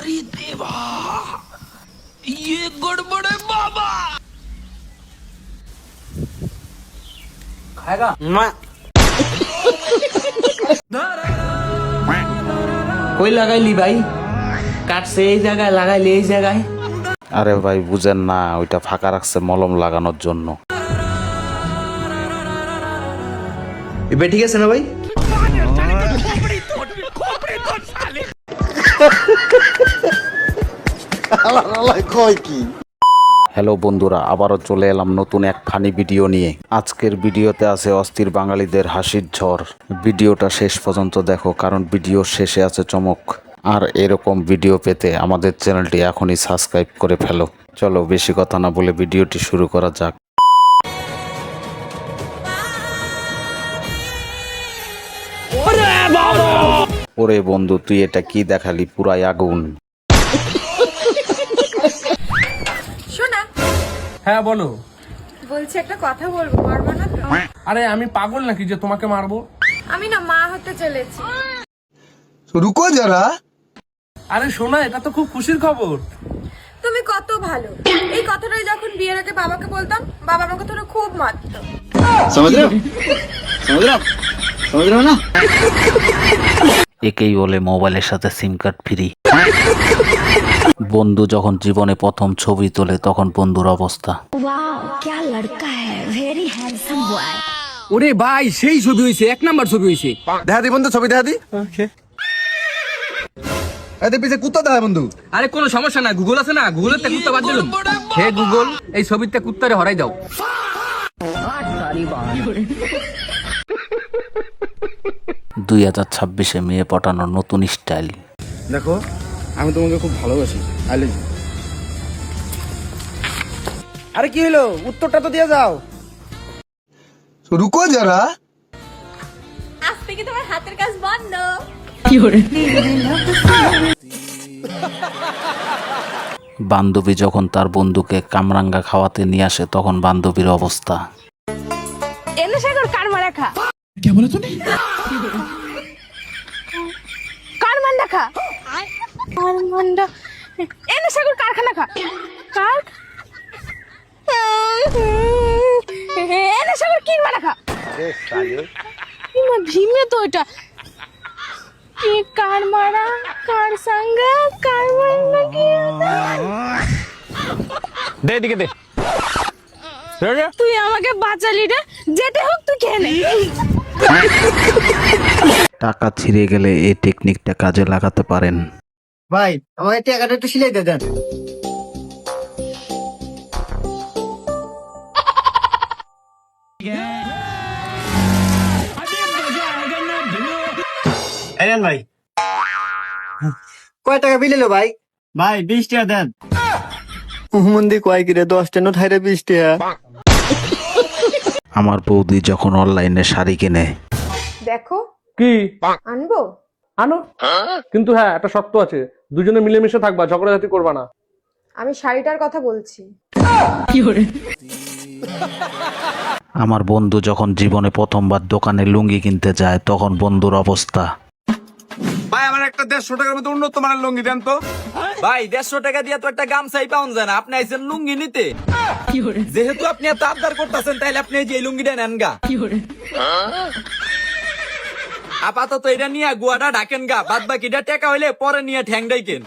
अरे देवा, ये गड़बड़ है बाबा। खाएगा কই লাগাইলি ভাই? কাটছে এই জায়গায়, লাগাইলি এই জায়গায়। আরে ভাই বুঝেন না, ওইটা ফাঁকা রাখছে মলম লাগানোর জন্য। এবার ঠিক আছে না ভাই? হ্যালো বন্ধুরা, আবারও চলে এলাম নতুন এক ফানি ভিডিও নিয়ে। আজকের ভিডিওতে আছে অস্থির বাঙালিদের হাসির ঝড়। ভিডিওটা শেষ পর্যন্ত দেখো, কারণ ভিডিওর শেষে আছে চমক। আর এরকম ভিডিও পেতে আমাদের চ্যানেলটি এখনই সাবস্ক্রাইব করে ফেলো। চলো বেশি কথা না বলে ভিডিওটি শুরু করা যাক। ওরে বন্ধু, তুই এটা কি দেখালি? পুরাই আগুন। শোনা, হ্যাঁ বলো। বলছি একটা কথা বলবো, পারবো না তো? আরে আমি পাগল নাকি যে তোমাকে মারবো? আমি না মা হতে চলেছি। रुको जरा। আরে শোনা, এটা তো খুব খুশির খবর। তুমি কত ভালো। এই কথাটাই যখন বিয়ের আগে বাবাকে বলতাম, বাবা আমাকে তোরা খুব মারতো। समझ रहे हो? समझ रहे हो? समझ रहे हो ना? একেই বলে মোবাইলের সাথে সিম কার্ড ফ্রি। বন্ধু যখন জীবনে প্রথম ছবি তোলে তখন বন্ধুর অবস্থা। वाह क्या लड़का है, वेरी हैंडसम बॉय। ওরে ভাই, সেই ছবি হয়েছে, এক নাম্বার ছবি হয়েছে। দেখা দি বন্ধু, ছবি দেখা দি। এদের পিছে কুত্তা দেখা বন্ধু। আরে কোনো সমস্যা না, গুগল আছে না, গুগলের তে কুত্তা বাদ দিলাম। হে গুগল, এই ছবিতে কুত্তারে হরাই দাও। 2026-এ মেয়ে পটানোর নতুন স্টাইল। দেখো, আমি তোমাকে খুব ভালোবাসি। I love you. আরে কি হলো? উত্তরটা তো দিয়ে যাও। रुको जरा। আজ থেকে তোমার হাতের কাজ বন্ধ। বান্ধবী যখন তার বন্ধুকে কামরাঙ্গা খাওয়াতে নিয়ে আসে তখন বান্ধবীর অবস্থা। এনে সাগর কার মারা খা। কার মান্ডা খা। কার মান্ডা। এনে সাগর কারখানা খা। কার। এনে সাগর কি মারা খা। ভীমে তো এটা। কি কার মারা, কার সঙ্গ, কার মান্ডা কি। দে দিকে দে। তুই আমাকে বাঁচালি রে, যেতে হোক তুই খেয়ে নে। টাকা ছিঁড়ে গেলে এই টেকনিকটা কাজে লাগাতে পারেন। ভাই আমাকে টাকাটা একটু সিলাই দিয়ে দেন। এলেন ভাই। কয় টাকা বিল এলো ভাই? ভাই 20 টাকা দেন। হুমন্দি কয় কিরে 10 টা নোট হাইরে 20 টাকা। আমার বৌদি যখন অনলাইনে শাড়ি কিনে, দেখো কি আনবো। আনো, কিন্তু হ্যাঁ একটা শর্ত আছে, দুজনে মিলেমিশে থাকবা, ঝগড়াঝাটি করবা না। আমি শাড়িটার কথা বলছি। আমার বন্ধু যখন জীবনে প্রথমবার দোকানে লুঙ্গি কিনতে যায় তখন বন্ধুর অবস্থা। ভাই আমার একটা 150 টাকার মতো উন্নত মানের লুঙ্গি দেন তো। ভাই 150 টাকা দিয়ে তো একটা গামছাই পাউন যায় না, আপনি আইছেন লুঙ্গি নিতে। যেহেতু আপনি এত আবদার করতেছেন, তাইলে আপনি এই যে লুঙ্গিটা নেন গা। আপাতত এটা নিয়ে গুয়াটা ঢাকেন গা, বাদ বাকিটা টাকা হইলে পরে নিয়ে ঠ্যাং ডাইকেন।